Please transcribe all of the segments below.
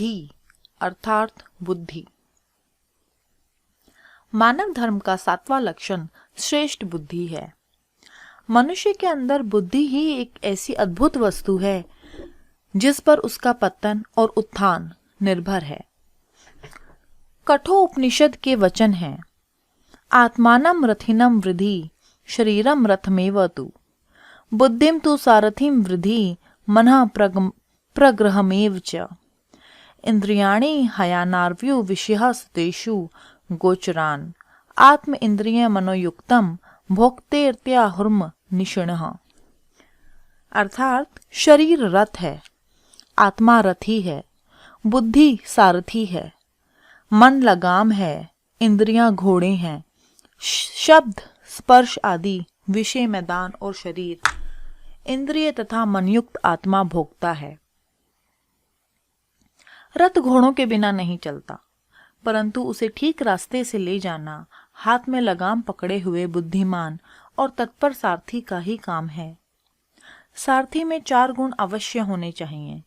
बुद्धि अर्थात बुद्धि। मानव धर्म का 7वां लक्षण श्रेष्ठ बुद्धि है। मनुष्य के अंदर बुद्धि ही एक ऐसी अद्भुत वस्तु है जिस पर उसका पतन और उत्थान निर्भर है। कठोपनिषद के वचन हैं, आत्मानं रथिनं वृद्धि शरीरं रथमेव तु बुद्धिं तु सारथिं वृद्धि मनः प्रग्रहमेव च इंद्रियाणि हयानार्व्यु विषयः सतेषु गोचरान् आत्म इंद्रिय मनोयुक्तम भोक्तेर्त्याहुर्म निषिणः। अर्थात शरीर रथ है, आत्मा रथी है, बुद्धि सारथी है, मन लगाम है, इंद्रियां घोड़े हैं, शब्द स्पर्श आदि विषय मैदान और शरीर इंद्रिय तथा मनयुक्त आत्मा भोगता है। रथ घोड़ों के बिना नहीं चलता, परंतु उसे ठीक रास्ते से ले जाना हाथ में लगाम पकड़े हुए बुद्धिमान और तत्पर सारथी का ही काम है। सारथी में 4 गुण अवश्य होने चाहिए।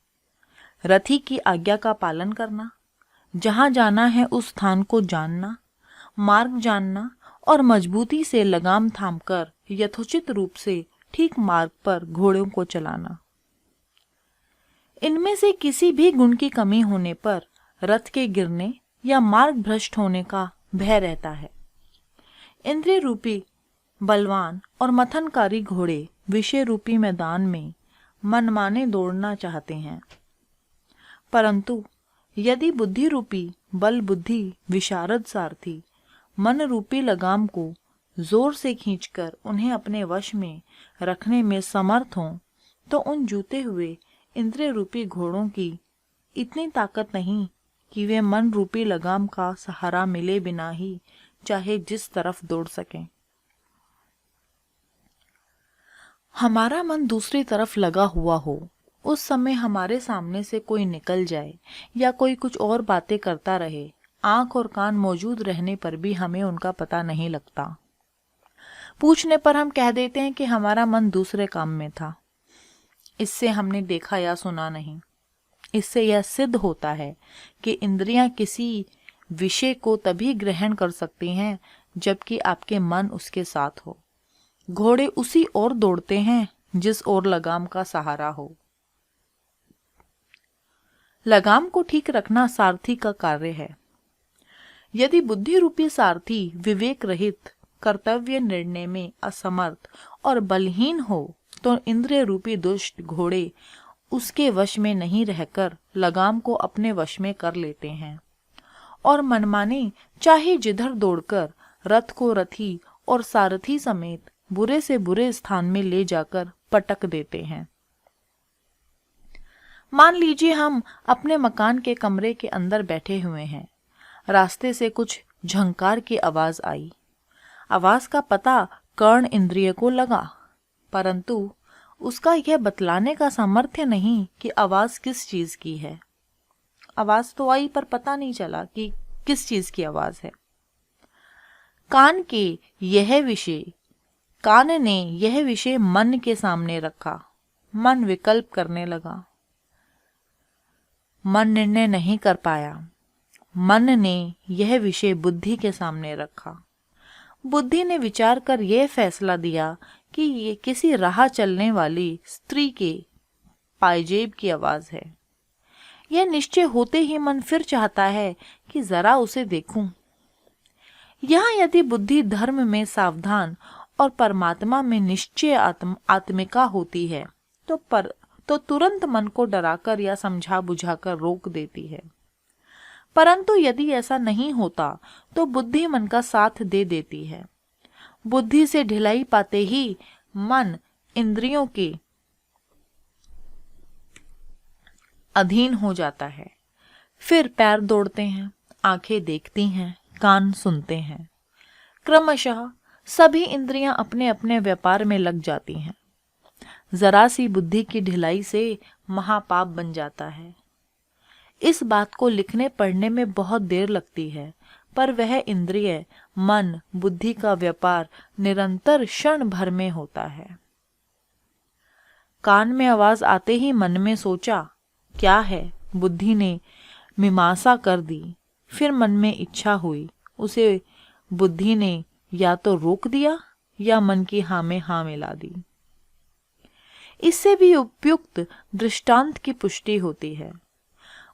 रथी की आज्ञा का पालन करना, जहां जाना है उस स्थान को जानना, मार्ग जानना और मजबूती से लगाम थामकर यथोचित रूप से ठीक मार्ग पर घोड़ों को चलाना। इनमें से किसी भी गुण की कमी होने पर रथ के गिरने या मार्ग भ्रष्ट होने का भय रहता है। इंद्रिय रूपी बलवान और मथनकारी घोड़े विषय रूपी मैदान में मनमाने दौड़ना चाहते हैं, परंतु यदि बुद्धि रूपी बल बुद्धि विशारद सारथी मन रूपी लगाम को जोर से खींचकर उन्हें अपने वश में रखने में समर्थ हों, तो उन जूते हुए इंद्रिय रूपी घोड़ों की इतनी ताकत नहीं कि वे मन रूपी लगाम का सहारा मिले बिना ही चाहे जिस तरफ दौड़ सकें। हमारा मन दूसरी तरफ लगा हुआ हो, उस समय हमारे सामने से कोई निकल जाए या कोई कुछ और बातें करता रहे, आंख और कान मौजूद रहने पर भी हमें उनका पता नहीं लगता। पूछने पर हम कह देते हैं कि हमारा मन दूसरे काम में था, इससे हमने देखा या सुना नहीं। इससे यह सिद्ध होता है कि इंद्रियां किसी विषय को तभी ग्रहण कर सकती हैं जबकि आपके मन उसके साथ हो। घोड़े उसी ओर दौड़ते हैं जिस ओर लगाम का सहारा हो। लगाम को ठीक रखना सारथी का कार्य है। यदि बुद्धि रूपी सारथी विवेक रहित कर्तव्य निर्णय में असमर्थ और बलहीन हो, तो इंद्रिय रूपी दुष्ट घोड़े उसके वश में नहीं रहकर लगाम को अपने वश में कर लेते हैं और मनमाने चाहे जिधर दौड़कर रथ को रथी और सारथी समेत बुरे से बुरे स्थान में ले जाकर पटक देते हैं। मान लीजिए हम अपने मकान के कमरे के अंदर बैठे हुए हैं। रास्ते से कुछ झंकार की आवाज आई। आवाज का पता कर्ण इंद्रिय को लगा, परंतु उसका यह बतलाने का सामर्थ्य नहीं कि आवाज किस चीज की है। आवाज तो आई पर पता नहीं चला कि किस चीज की आवाज है। कान ने यह विषय मन के सामने रखा। मन विकल्प करने लगा। मन निर्णय नहीं कर पाया। मन ने यह विषय बुद्धि के सामने रखा। बुद्धि ने विचार कर यह फैसला दिया कि ये किसी राह चलने वाली स्त्री के पायजेब की आवाज है। यह निश्चय होते ही मन फिर चाहता है कि जरा उसे देखूं। यहाँ यदि बुद्धि धर्म में सावधान और परमात्मा में निश्चय आत्मिका होती है तो तुरंत मन को डराकर या समझा बुझाकर रोक देती है। परंतु यदि ऐसा नहीं होता तो बुद्धि मन का साथ दे देती है। बुद्धि से ढिलाई पाते ही मन इंद्रियों के अधीन हो जाता है। फिर पैर दौड़ते हैं, आंखें देखती हैं, कान सुनते हैं। क्रमशः सभी इंद्रियां अपने अपने व्यापार में लग जाती हैं। जरा सी बुद्धि की ढिलाई से महापाप बन जाता है। इस बात को लिखने पढ़ने में बहुत देर लगती है, पर वह इंद्रिय मन बुद्धि का व्यापार निरंतर क्षण भर में होता है। कान में आवाज आते ही मन में सोचा क्या है। बुद्धि ने मीमांसा कर दी। फिर मन में इच्छा हुई, उसे बुद्धि ने या तो रोक दिया या मन की हाँ में हाँ मिला दी। इससे भी उपयुक्त दृष्टांत की पुष्टि होती है।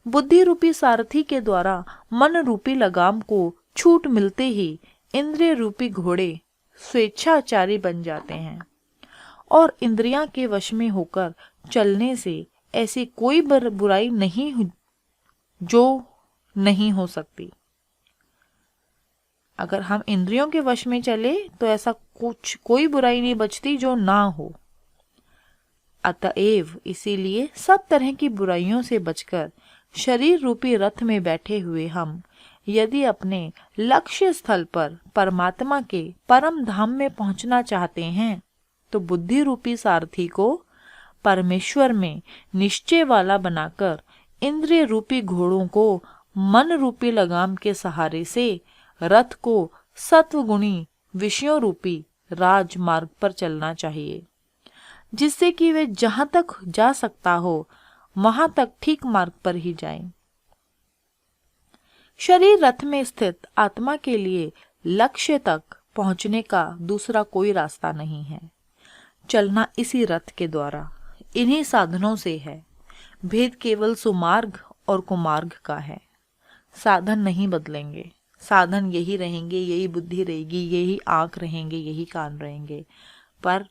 बुद्धि रूपी सारथी के द्वारा मन रूपी लगाम को छूट मिलते ही इंद्रिय रूपी घोड़े स्वेच्छाचारी बन जाते हैं और इंद्रियां के वश में होकर चलने से ऐसी कोई बुराई नहीं जो नहीं हो सकती। अगर हम इंद्रियों के वश में चले तो ऐसा कोई बुराई नहीं बचती जो ना हो। अतएव इसीलिए सब तरह की बुराइयों से बचकर शरीर रूपी रथ में बैठे हुए हम यदि अपने लक्ष्य स्थल पर परमात्मा के परम धाम में पहुंचना चाहते हैं तो बुद्धि रूपी सारथी को परमेश्वर में निश्चय वाला बनाकर इंद्रिय रूपी घोड़ों को मन रूपी लगाम के सहारे से रथ को सत्वगुणी विषयों रूपी राजमार्ग पर चलना चाहिए, जिससे कि वे जहां तक जा सकता हो वहां तक ठीक मार्ग पर ही जाएं। शरीर रथ में स्थित आत्मा के लिए लक्ष्य तक पहुंचने का दूसरा कोई रास्ता नहीं है। चलना इसी रथ के द्वारा, इन्हीं साधनों से है। भेद केवल सुमार्ग और कुमार्ग का है। साधन नहीं बदलेंगे, साधन यही रहेंगे, यही बुद्धि रहेगी, यही आंख रहेंगे, यही कान रहेंगे, पर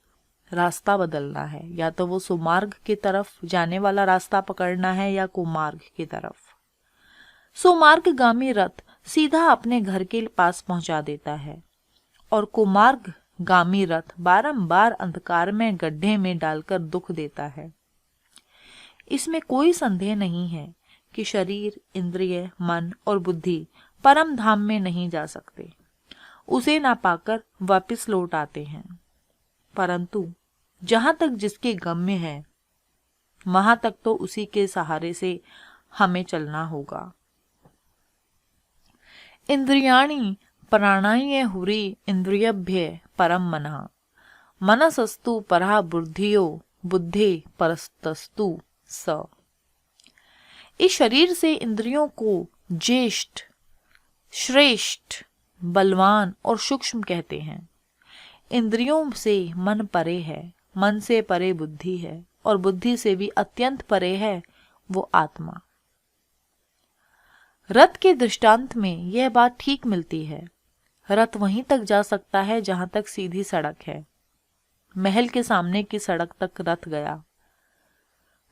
रास्ता बदलना है। या तो वो सुमार्ग की तरफ जाने वाला रास्ता पकड़ना है या कुमार्ग की तरफ। सुमार्गगामी रथ सीधा अपने घर के पास पहुंचा देता है और कुमार्गगामी रथ बारंबार अंधकार में गड्ढे में डालकर दुख देता है। इसमें कोई संदेह नहीं है कि शरीर, इंद्रिय, मन और बुद्धि परम धाम में नहीं जा सकते, उसे ना पाकर वापस लौट आते हैं। परंतु जहां तक जिसके गम्य है वहां तक तो उसी के सहारे से हमें चलना होगा। इंद्रियाणि प्राणाय हुरी इंद्रियभ्य परम मनः मनसस्तु परा बुद्धियो बुद्धे परस्तस्तु स। इस शरीर से इंद्रियों को ज्येष्ठ, श्रेष्ठ, बलवान और सूक्ष्म कहते हैं। इंद्रियों से मन परे है, मन से परे बुद्धि है और बुद्धि से भी अत्यंत परे है वो आत्मा। रथ के दृष्टांत में यह बात ठीक मिलती है। रथ वहीं तक जा सकता है जहां तक सीधी सड़क है। महल के सामने की सड़क तक रथ गया,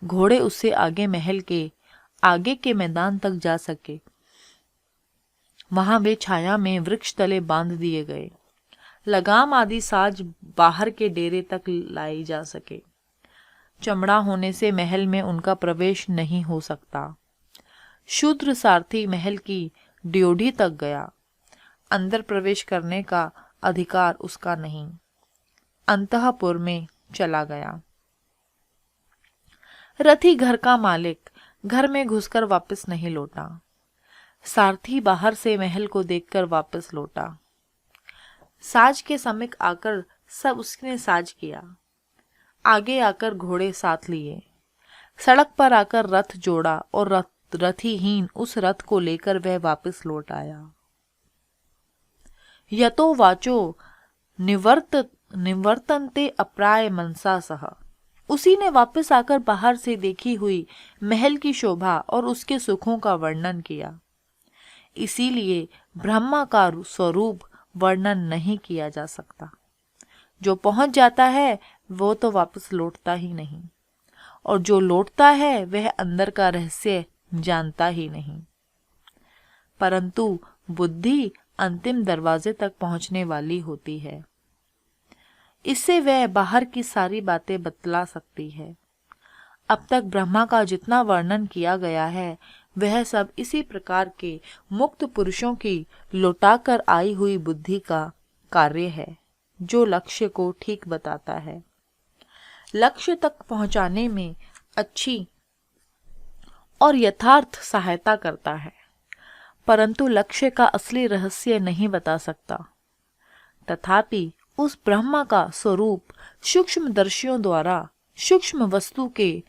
घोड़े उससे आगे महल के आगे के मैदान तक जा सके। वहां वे छाया में वृक्ष तले बांध दिए गए। लगाम आदि साज बाहर के डेरे तक लाई जा सके। चमड़ा होने से महल में उनका प्रवेश नहीं हो सकता। शूद्र सारथी महल की ड्योढ़ी तक गया, अंदर प्रवेश करने का अधिकार उसका नहीं, अंतःपुर में चला गया। रथी घर का मालिक घर में घुसकर वापस नहीं लौटा। सारथी बाहर से महल को देखकर वापस लौटा। साज के समीप आकर सब उसने साज किया। आगे आकर घोड़े साथ लिए, सड़क पर आकर रथ जोड़ा और रथीहीन उस रथ को लेकर वह वापस लौट आया। यतो वाचो निवर्तन्ते अप्राय मनसा सह। उसी ने वापस आकर बाहर से देखी हुई महल की शोभा और उसके सुखों का वर्णन किया। इसीलिए ब्रह्मा का स्वरूप वर्णन नहीं किया जा सकता। जो पहुंच जाता है वो तो वापस लौटता ही नहीं, और जो लौटता है वह अंदर का रहस्य जानता ही नहीं। परंतु बुद्धि अंतिम दरवाजे तक पहुंचने वाली होती है। इससे वह बाहर की सारी बातें बतला सकती है। अब तक ब्रह्मा का जितना वर्णन किया गया है वह सब इसी प्रकार के मुक्त पुरुषों की लौटाकर आई हुई बुद्धि का कार्य है, जो लक्ष्य को ठीक बताता है, लक्ष्य तक पहुंचाने में अच्छी और यथार्थ सहायता करता है, परंतु लक्ष्य का असली रहस्य नहीं बता सकता। तथापि उस ब्रह्मा का स्वरूप सूक्ष्मदर्शियों द्वारा सूक्ष्म वस्तु के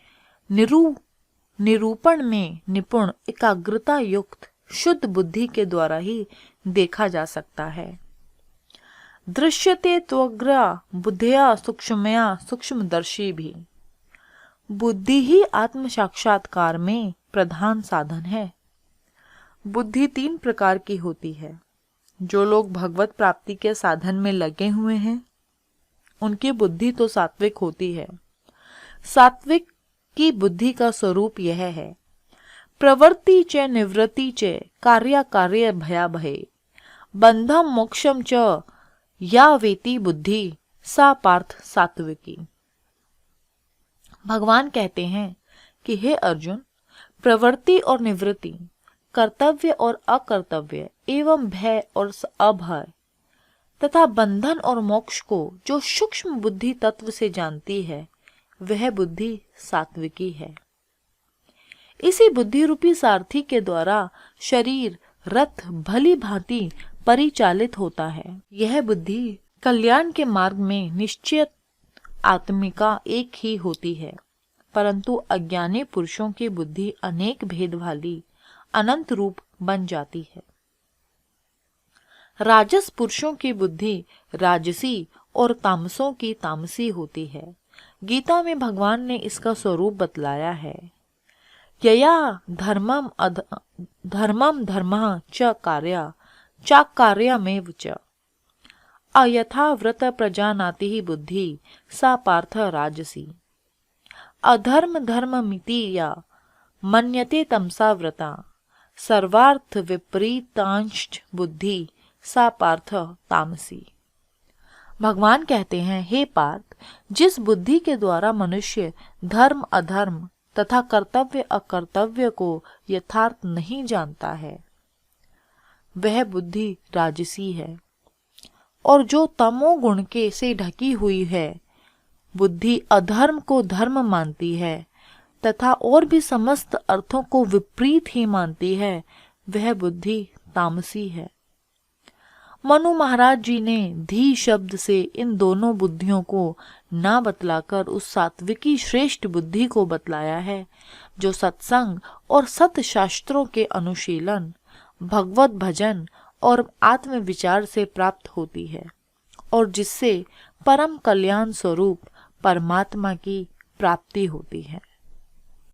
निरूपण में निपुण एकाग्रता युक्त शुद्ध बुद्धि के द्वारा ही देखा जा सकता है। दृश्यते त्वग्रा बुद्धिया सूक्ष्मया सूक्ष्मदर्शी भी। बुद्धि ही आत्म साक्षात्कार में प्रधान साधन है। बुद्धि 3 प्रकार की होती है। जो लोग भगवत प्राप्ति के साधन में लगे हुए हैं उनकी बुद्धि तो सात्विक होती है। सात्विक की बुद्धि का स्वरूप यह है, प्रवृत्ति च निवृत्ति च कार्य कार्य भया भये बंधम मोक्षम च या वेति बुद्धि सा पार्थ सात्विकी। भगवान कहते हैं कि हे अर्जुन, प्रवृत्ति और निवृत्ति, कर्तव्य और अकर्तव्य एवं भय और अभय तथा बंधन और मोक्ष को जो सूक्ष्म बुद्धि तत्व से जानती है वह बुद्धि सात्विकी है। इसी बुद्धि रूपी सारथी के द्वारा शरीर रथ भली भांति परिचालित होता है। यह बुद्धि कल्याण के मार्ग में निश्चित आत्मिका एक ही होती है, परंतु अज्ञानी पुरुषों की बुद्धि अनेक भेद वाली अनंत रूप बन जाती है। राजस पुरुषों की बुद्धि राजसी और तामसों की तामसी होती है। गीता में भगवान ने इसका स्वरूप बतलाया है। यया धर्मम धर्मः च कार्या चाकार्यमेव च अयथा व्रत प्रजानाति ही बुद्धि सा पार्थ राजसी। अधर्म धर्ममिति या मन्यते तमसा व्रता सर्वार्थ विपरीतांश बुद्धि सा पार्थ तामसी। भगवान कहते हैं, हे पार्थ, जिस बुद्धि के द्वारा मनुष्य धर्म अधर्म तथा कर्तव्य अकर्तव्य को यथार्थ नहीं जानता है वह बुद्धि राजसी है, और जो तमोगुण के से ढकी हुई है बुद्धि अधर्म को धर्म मानती है तथा और भी समस्त अर्थों को विपरीत ही मानती है वह बुद्धि तामसी है। मनु महाराज जी ने धी शब्द से इन दोनों बुद्धियों को ना बतलाकर उस सात्विकी श्रेष्ठ बुद्धि को बतलाया है जो सत्संग और सत शास्त्रों के अनुशीलन, भगवत भजन और आत्म विचार से प्राप्त होती है और जिससे परम कल्याण स्वरूप परमात्मा की प्राप्ति होती है।